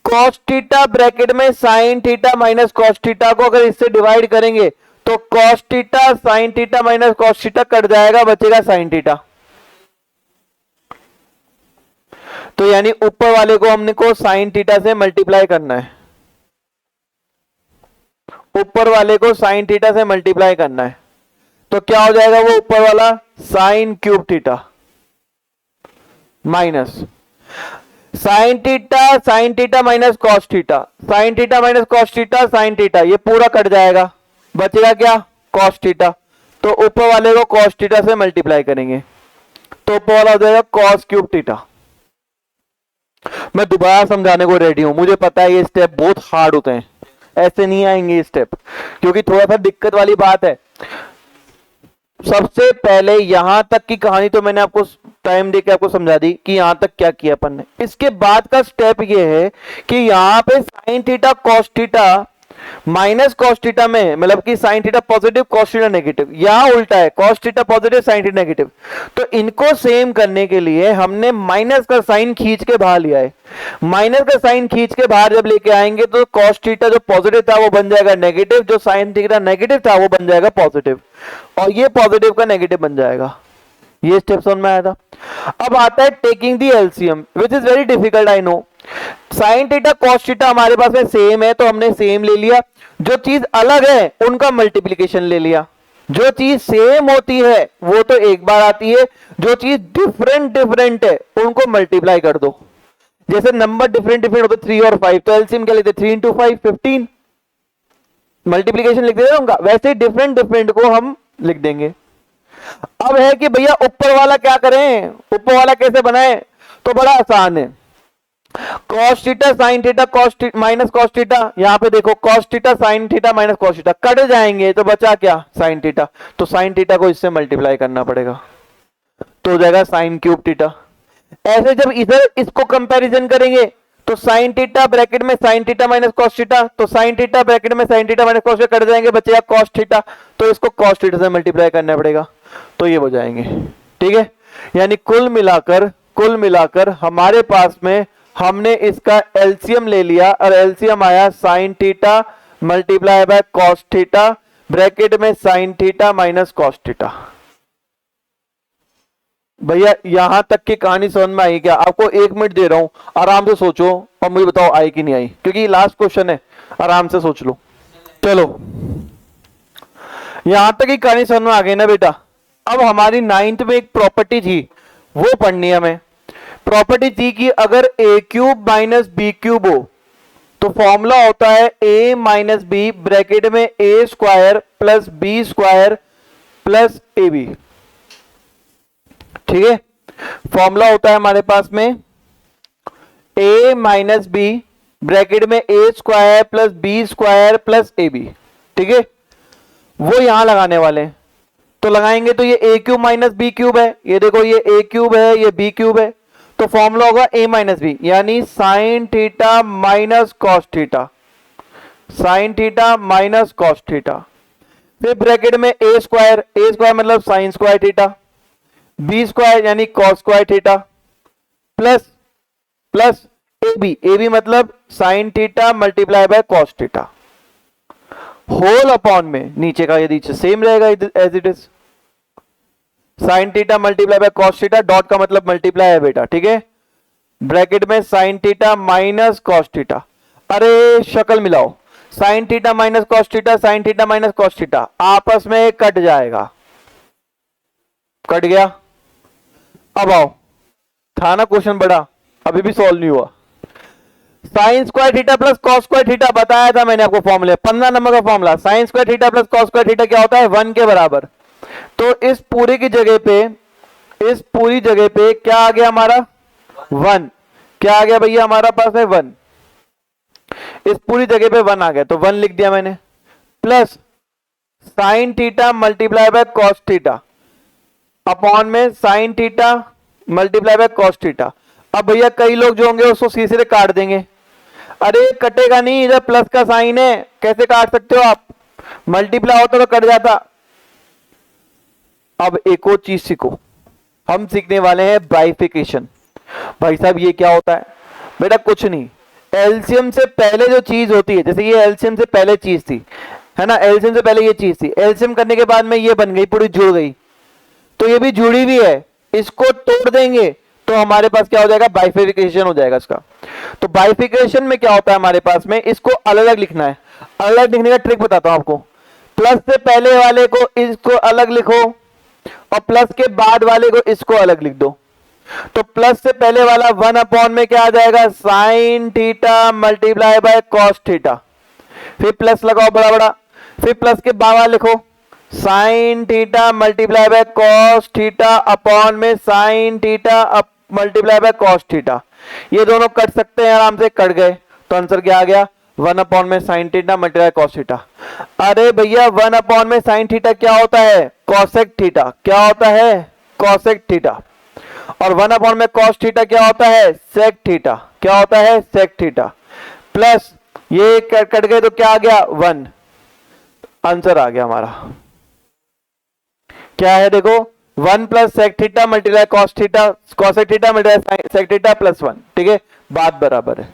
कॉस थीटा ब्रैकेट में sine theta minus cos theta को अगर इससे डिवाइड करेंगे तो cos theta sine theta minus cos theta cut जाएगा, बचेगा साइन थीटा। तो यानी ऊपर वाले को हमने को साइन थीटा से मल्टीप्लाई करना है, ऊपर वाले को साइन थीटा से मल्टीप्लाई करना है। तो क्या हो जाएगा वो ऊपर वाला sine cube theta minus sine theta minus cos theta, sine theta minus cos theta, sine theta, ये पूरा कट जाएगा, बचेगा क्या कॉस थीटा। तो ऊपर वाले को कॉस थीटा से मल्टीप्लाई करेंगे तो ऊपर वाला हो जाएगा कॉस क्यूब थीटा। मैं दोबारा समझाने को रेडी हूं, मुझे पता है ये स्टेप बहुत हार्ड होते हैं, ऐसे नहीं आएंगे ये स्टेप, क्योंकि थोड़ा सा दिक्कत वाली बात है। सबसे पहले यहां तक की कहानी तो मैंने आपको टाइम देके आपको समझा दी कि यहां तक क्या किया अपन ने। इसके बाद का स्टेप ये है कि यहां पे sine theta cos theta minus cos theta में, मतलब कि sine theta positive cos theta negative, यहां उल्टा है cos theta positive sine theta negative. तो इनको सेम करने के लिए हमने माइनस का साइन खींच के बाहर लिया है। माइनस का साइन खींच के बाहर जब लेके आएंगे तो कॉस थीटा जो पॉजिटिव था वो बन जाएगा नेगेटिव, जो साइन थीटा नेगेटिव था वो बन जाएगा पॉजिटिव, और ये पॉजिटिव का नेगेटिव बन जाएगा। ये स्टेप समझ में आया था। अब आता है taking the LCM, which is very difficult I know. Sine theta cos theta हमारे पास में सेम है तो हमने सेम ले लिया, जो चीज अलग है उनका मल्टीप्लीकेशन ले लिया। जो चीज सेम होती है वो तो एक बार आती है, जो चीज डिफरेंट है उनको मल्टीप्लाई कर दो। जैसे नंबर डिफरेंट होते 3 और 5, तो एलसीएम क्या लेते 3 इंटू 5 15, मल्टीप्लीकेशन लिख देते उनका, वैसे डिफरेंट को हम लिख देंगे। अब है कि भैया ऊपर वाला क्या करें, ऊपर वाला कैसे बनाए, तो बड़ा आसान है। Cos theta sine theta cos minus cos theta, यहां पे देखो cos theta sine theta minus cos theta cut जाएंगे तो बचा क्या साइन थीटा, तो साइन थीटा को इससे मल्टीप्लाई करना पड़ेगा तो हो जाएगा साइन क्यूब थीटा। ऐसे जब इधर इसको कंपैरिजन करेंगे तो साइन थीटा ब्रैकेट में sine theta minus cos theta, तो साइन थीटा ब्रैकेट में sine theta minus cos theta cut जाएंगे, बचेगा कॉस थीटा, तो इसको कॉस थीटा से मल्टीप्लाई करना पड़ेगा तो ये हो जाएंगे। ठीक है, यानी कुल मिलाकर हमारे पास में हमने इसका एलसीएम ले लिया और एलसीएम आया sine theta multiply by cos theta bracket में sine theta minus cos theta. भैया यहां तक की कहानी समझ में आई क्या? आपको 1 मिनट दे रहा हूं, आराम से सोचो और मुझे बताओ आई कि नहीं आई, क्योंकि लास्ट क्वेश्चन है, आराम से सोच लो। चलो यहां तक की कहानी समझ में आ गई ना बेटा। अब हमारी 9th में एक प्रॉपर्टी थी वो पढ़नी है हमें। प्रॉपर्टी थी कि अगर ए क्यूब माइनस बी क्यूब हो तो फॉर्मूला होता है ए माइनस बी ब्रैकेट में A square plus B square plus A B. ठीक है, फॉर्मूला होता है हमारे पास में a माइनस बी ब्रैकेट में A square plus B square plus A B. ठीक है, वो यहां लगाने वाले हैं तो लगाएंगे तो ये a cube minus b cube है, ये देखो ये a क्यूब है ये b क्यूब है, तो फॉर्मूला होगा a माइनस बी यानी sine theta minus cos theta, sine theta minus cos theta. फिर ब्रैकेट में a स्क्वायर मतलब sine square theta, B square यानी cos square theta plus plus A B मतलब sine theta multiply by cos theta whole upon में नीचे का यदि सेम रहेगा as it is sine theta multiply by cos theta, dot का मतलब मल्टीप्लाई है बेटा। ठीक है, ब्रैकेट में sine theta minus cos theta, अरे शक्ल मिलाओ, sign theta minus cos theta sine theta minus cos theta आपस में कट जाएगा, कट गया। अब आओ, था ना क्वेश्चन बड़ा, अभी भी सॉल्व नहीं हुआ। Sign square theta plus cos square theta बताया था मैंने आपको फॉर्मूले, 15 नंबर का formula. Sign square theta plus cos square theta क्या होता है 1 के बराबर। तो इस पूरी की जगह पे, इस पूरी जगह पे क्या आ गया हमारा 1, क्या आ गया भैया हमारा पास है 1, इस पूरी जगह पे 1 आ गया तो 1 लिख दिया मैंने, plus sine theta multiply by cos theta upon में sine theta multiply by cos theta. अब भैया कई लोग जो होंगे उसको सीधे काट देंगे, अरे कटेगा नहीं, इधर प्लस का साइन है, कैसे काट सकते हो आप, मल्टीप्लाई होता तो कट जाता। अब एक और चीज सीखो, हम सीखने वाले हैं बाइफिकेशन। भाई साहब ये क्या होता है बेटा? कुछ नहीं, एलसीएम से पहले जो चीज होती है, जैसे ये एलसीएम से पहले चीज थी है ना, एलसीएम से पहले ये चीज थी, एलसीएम करने के बाद में ये बन गई, पूरी जुड़ गई, तो ये भी जुड़ी हुई है, इसको तोड़ देंगे तो हमारे पास क्या हो जाएगा, बाइफिकेशन हो जाएगा इसका। तो बाइफिकेशन में क्या होता है हमारे पास में, इसको अलग अलग लिखना है। अलग लिखने का ट्रिक बताता हूं आपको। प्लस से पहले वाले को इसको अलग लिखो और प्लस के बाद वाले को इसको अलग लिख दो। तो प्लस से पहले वाला 1 अपॉन में क्या आ जाएगा, sine theta multiply by cos theta. फिर प्लस लगाओ बड़ा बड़ा, फिर प्लस के बाद लिखो sine theta multiply by cos theta upon में sine theta multiply by cos theta. ये दोनों कट सकते हैं, आराम से कट गए। तो आंसर क्या आ गया, 1 अपॉन में sine theta multiply cos theta. अरे भैया 1 अपॉन में साइन थीटा क्या होता है, कॉसेक थीटा। क्या होता है, कॉसेक थीटा। और 1 अपॉन में कॉस थीटा क्या होता है, सेक थीटा। क्या होता है, सेक थीटा। प्लस ये कट गए तो क्या आ गया, 1। आंसर आ गया हमारा। क्या है देखो, 1 plus sec theta multiply cos theta, cosec theta multiply sec theta plus 1। ठीक है, बात बराबर है।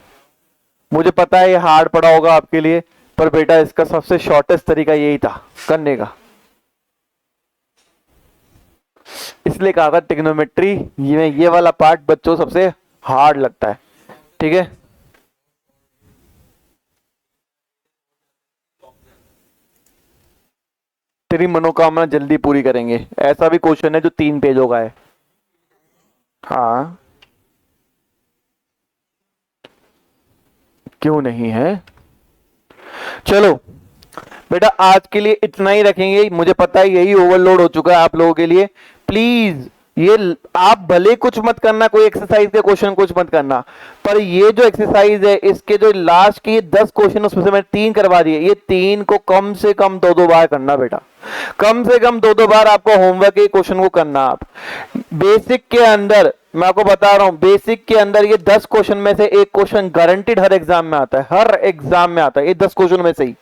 मुझे पता है ये हार्ड पड़ा होगा आपके लिए, पर बेटा इसका सबसे शॉर्टेस्ट तरीका यही था करने का। इसलिए कहा था ट्रिग्नोमेट्री ये वाला पार्ट बच्चों सबसे हार्ड लगता है। ठीक है, तेरी मनोकामना जल्दी पूरी करेंगे। ऐसा भी क्वेश्चन है जो 3 पेजों का है। हाँ, क्यों नहीं है। चलो बेटा आज के लिए इतना ही रखेंगे। मुझे पता है यही ओवरलोड हो चुका है आप लोगों के लिए। प्लीज ये आप भले कुछ मत करना, कोई एक्सरसाइज के क्वेश्चन कुछ मत करना, पर ये जो एक्सरसाइज है इसके जो लास्ट के 10 क्वेश्चन उसमें से मैंने 3 करवा दिए। ये 3 को कम से कम 2-2 बार करना बेटा, कम से कम 2-2 बार आपको होमवर्क के क्वेश्चन को करना। आप बेसिक के अंदर मैं आपको बता रहा हूं, बेसिक के अंदर ये 10 क्वेश्चन में से एक क्वेश्चन गारंटीड हर एग्जाम में आता है, हर एग्जाम में आता है। ये 10 क्वेश्चन में से ही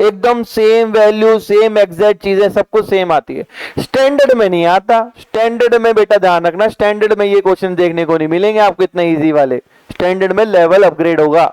एकदम सेम वैल्यू, सेम एग्जैक्ट चीजें सब कुछ सेम आती है। स्टैंडर्ड में नहीं आता। स्टैंडर्ड में बेटा ध्यान रखना, स्टैंडर्ड में ये क्वेश्चन देखने को नहीं मिलेंगे आपको इतने इजी वाले। स्टैंडर्ड में लेवल अपग्रेड होगा।